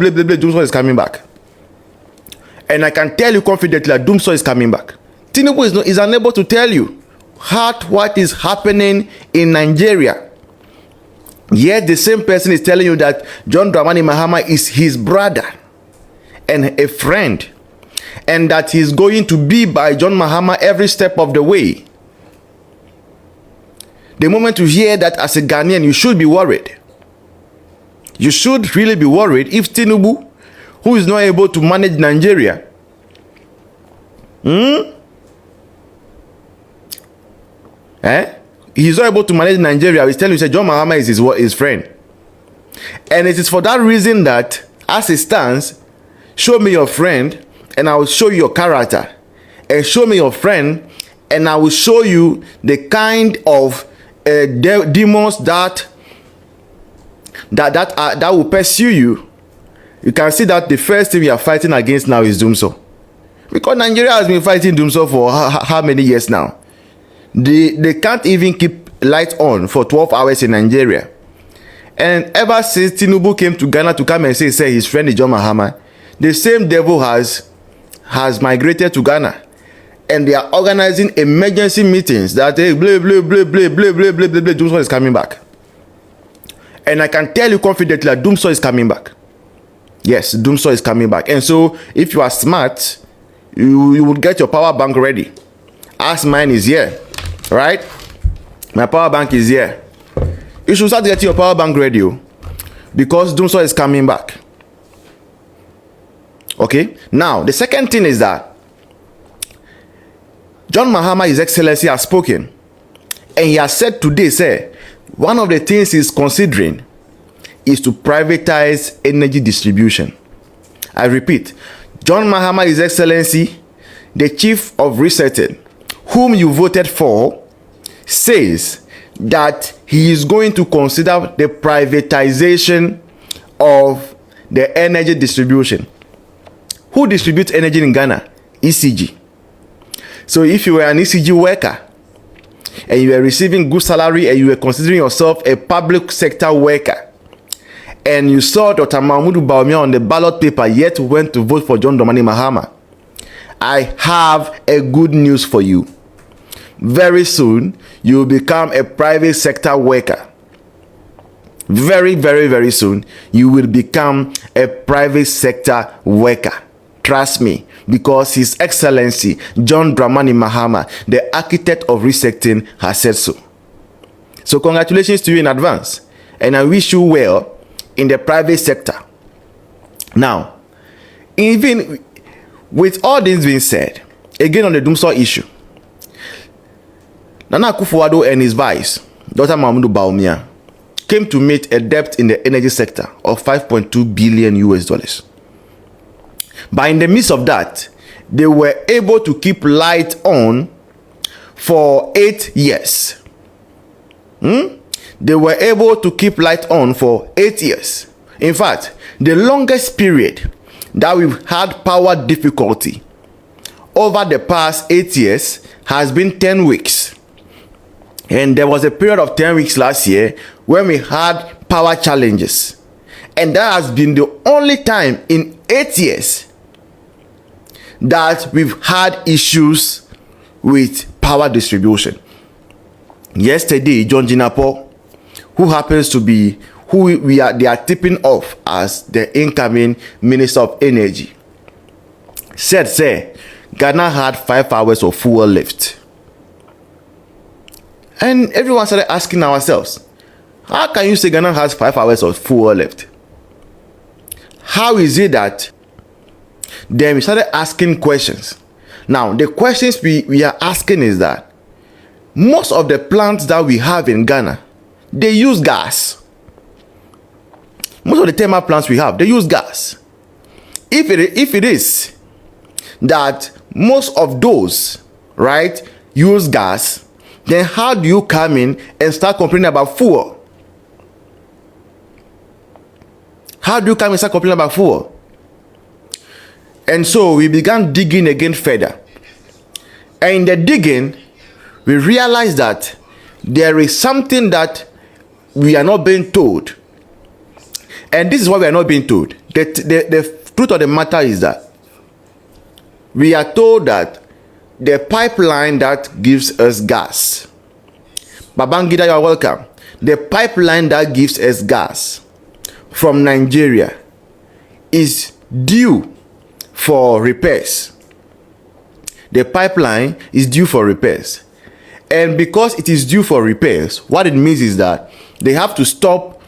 Dumsor is coming back. And I can tell you confidently that Dumsor is coming back. Tinubu is unable to tell you what is happening in Nigeria. Yet the same person is telling you that John Dramani Mahama is his brother and a friend, and that he's going to be by John Mahama every step of the way. The moment you hear that as a Ghanaian, you should be worried. You should really be worried if Tinubu, who is not able to manage Nigeria, he's not able to manage Nigeria. He's telling you, say John Mahama is his friend. And it is for that reason that, as it stands, show me your friend, and I will show you your character. And show me your friend, and I will show you the kind of demons that will pursue you. You can see that the first thing we are fighting against now is Dumsor, because Nigeria has been fighting Dumsor for how many years now? They can't even keep lights on for 12 hours in Nigeria. And ever since Tinubu came to Ghana to come and say his friend is John Mahama, the same devil has migrated to Ghana. And they are organizing emergency meetings that Dumsor is coming back. And I can tell you confidently that Dumsor is coming back. Yes, Dumsor is coming back. And so if you are smart, you will get your power bank ready. As mine is here, right? My power bank is here. You should start getting your power bank ready, because Dumsor is coming back. Okay? Now, the second thing is that John Mahama, His Excellency, has spoken, and he has said today, sir, one of the things he's considering is to privatize energy distribution. I repeat, John Mahama, His Excellency, the Chief of Resetting, whom you voted for, says that he is going to consider the privatization of the energy distribution. Who distributes energy in Ghana? ECG. So if you were an ECG worker and you were receiving good salary and you were considering yourself a public sector worker, and you saw Dr. Mahmoud Bawumia on the ballot paper yet went to vote for John Dramani Mahama, I have a good news for you. Very soon, you will become a private sector worker. Very, very, very soon, you will become a private sector worker. Trust me, because His Excellency John Dramani Mahama, the architect of resetting, has said so. So congratulations to you in advance, and I wish you well in the private sector. Now, even with all this being said, again on the Dumsor issue, Nana Akufo-Addo and his vice, Dr. Mahmoud Bawumia, came to meet a debt in the energy sector of $5.2 billion US. But in the midst of that, they were able to keep light on for 8 years. They were able to keep light on for 8 years. In fact, the longest period that we've had power difficulty over the past 8 years has been 10 weeks. And there was a period of 10 weeks last year when we had power challenges. And that has been the only time in 8 years that we've had issues with power distribution. Yesterday, John Jinapo, who happens to be they are tipping off as the incoming Minister of Energy, said, say, Ghana had 5 hours of fuel left. And everyone started asking ourselves, how can you say Ghana has 5 hours of fuel left? How is it that? Then we started asking questions. Now, the questions we are asking is that most of the plants that we have in Ghana, they use gas. Most of the thermal plants we have, they use gas. If it is that most of those, right, use gas, then how do you come in and start complaining about fuel? How do you come in and start complaining about fuel? And so we began digging again further. And in the digging, we realized that there is something that we are not being told. And this is what we are not being told. the truth of the matter is that we are told that the pipeline that gives us gas, Babangida, you are welcome. The pipeline that gives us gas from Nigeria is due for repairs. The pipeline is due for repairs. And because it is due for repairs, what it means is that they have to stop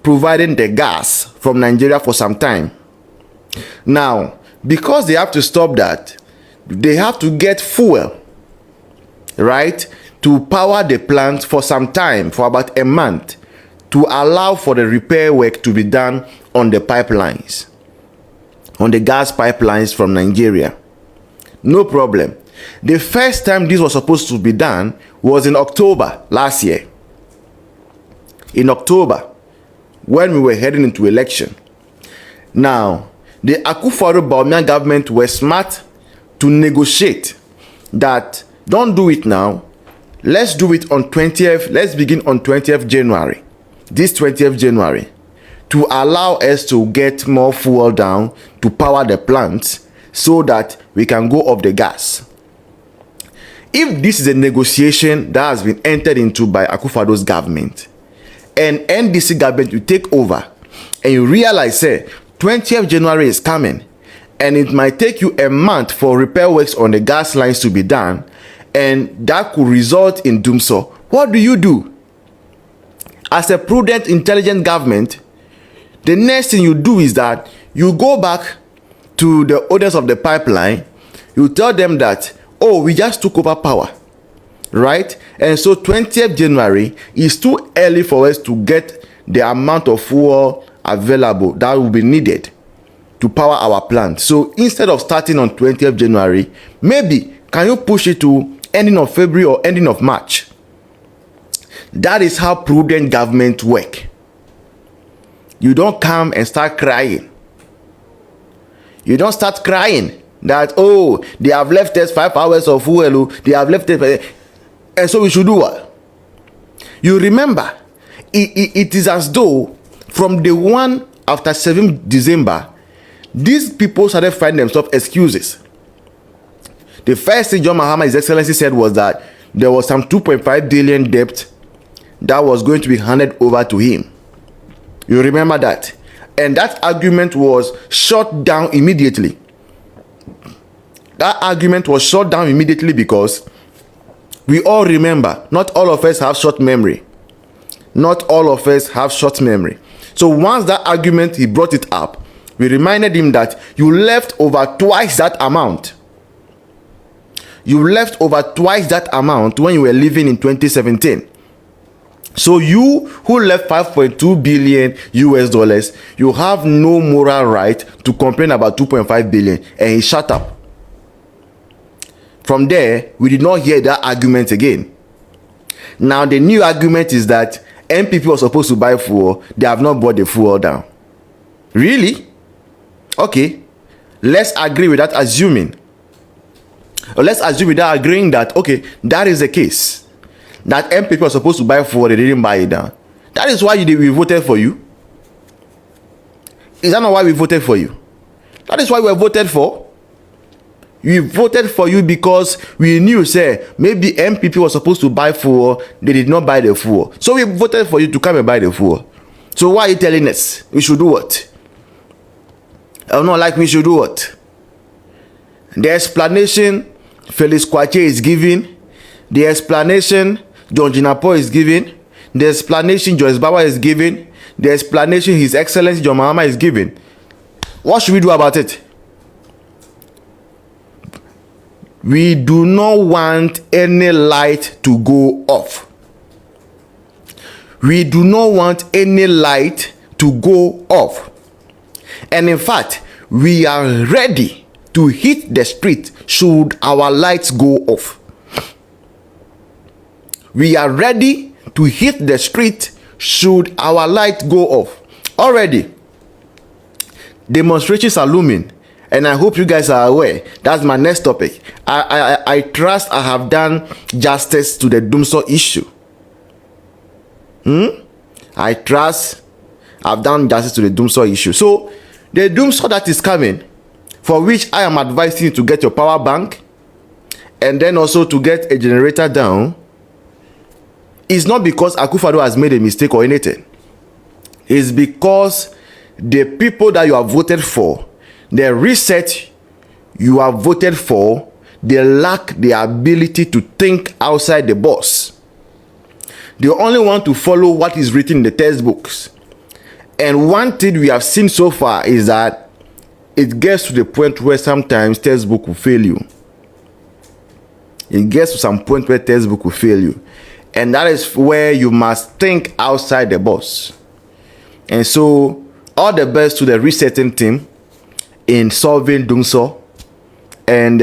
providing the gas from Nigeria for some time. Now, because they have to stop that, they have to get fuel, right, to power the plant for some time, for about a month, to allow for the repair work to be done on the pipelines, on the gas pipelines from Nigeria. No problem. The first time this was supposed to be done was in October last year. In October, when we were heading into election. Now, the Akufo-Addo government were smart to negotiate that don't do it now. Let's do it on 20th. Let's begin on 20th January. This 20th January, to allow us to get more fuel down to power the plants so that we can go off the gas. If this is a negotiation that has been entered into by Akufo-Addo's government, and NDC government you take over, and you realize, say, 20th January is coming, and it might take you a month for repair works on the gas lines to be done, and that could result in Dumsor, what do? As a prudent, intelligent government, the next thing you do is that you go back to the owners of the pipeline, you tell them that, oh, we just took over power, right? And so 20th January is too early for us to get the amount of fuel available that will be needed to power our plant. So instead of starting on 20th January, maybe can you push it to ending of February or ending of March? That is how prudent government work. You don't come and start crying. You don't start crying that, oh, they have left us 5 hours of fuel, they have left us, and so we should do what? You remember, it is as though from the one after 7 December, these people started finding themselves excuses. The first thing John Mahama, His Excellency, said was that there was some 2.5 billion debt that was going to be handed over to him. You remember that? And that argument was shut down immediately. That argument was shut down immediately because we all remember, not all of us have short memory. Not all of us have short memory. So once that argument, he brought it up, we reminded him that you left over twice that amount. You left over twice that amount when you were living in 2017. So you who left 5.2 billion US dollars, you have no moral right to complain about 2.5 billion. And he shut up. From there, we did not hear that argument again. Now the new argument is that NPP was supposed to buy fuel. They have not bought the fuel down. Really? Okay. Let's agree with that assuming. Or let's assume without agreeing that, okay, that is the case. That NPP was supposed to buy fuel, they didn't buy it down. That is why we voted for you. Is that not why we voted for you? That is why we were voted for. We voted for you because we knew, say, maybe NPP was supposed to buy fuel, they did not buy the fuel. So we voted for you to come and buy the fuel. So why are you telling us we should do what? I don't like we should do what? The explanation Felix Kwache is giving, the explanation John Jinapo is giving, the explanation Joyce Baba is giving, the explanation His Excellency John Mahama is giving. What should we do about it? We do not want any light to go off. We do not want any light to go off. And in fact, we are ready to hit the street should our lights go off. We are ready to hit the street should our light go off. Already, demonstrations are looming, and I hope you guys are aware. That's my next topic. I trust I have done justice to the Dumsor issue. I trust I've done justice to the Dumsor issue. So The Dumsor that is coming, for which I am advising you to get your power bank and then also to get a generator down, is not because Akufo-Addo has made a mistake or anything. It's because the people that you have voted for, the reset you have voted for, they lack the ability to think outside the box. They only want to follow what is written in the textbooks. And one thing we have seen so far is that it gets to the point where sometimes textbook will fail you. It gets to some point where textbook will fail you. And that is where you must think outside the box. And so, all the best to the resetting team in solving Dumsor. And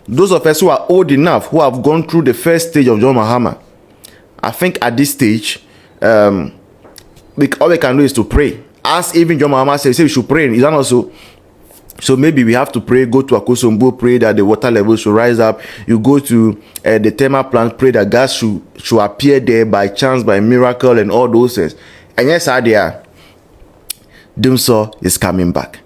those of us who are old enough, who have gone through the first stage of John Mahama, I think at this stage, all we can do is to pray. As even John Mahama said, we should pray. Is that also? So maybe we have to pray, go to Akosombo, pray that the water level should rise up. You go to the thermal plant, pray that gas should appear there by chance, by miracle, and all those things. And yes, Dumsor is coming back.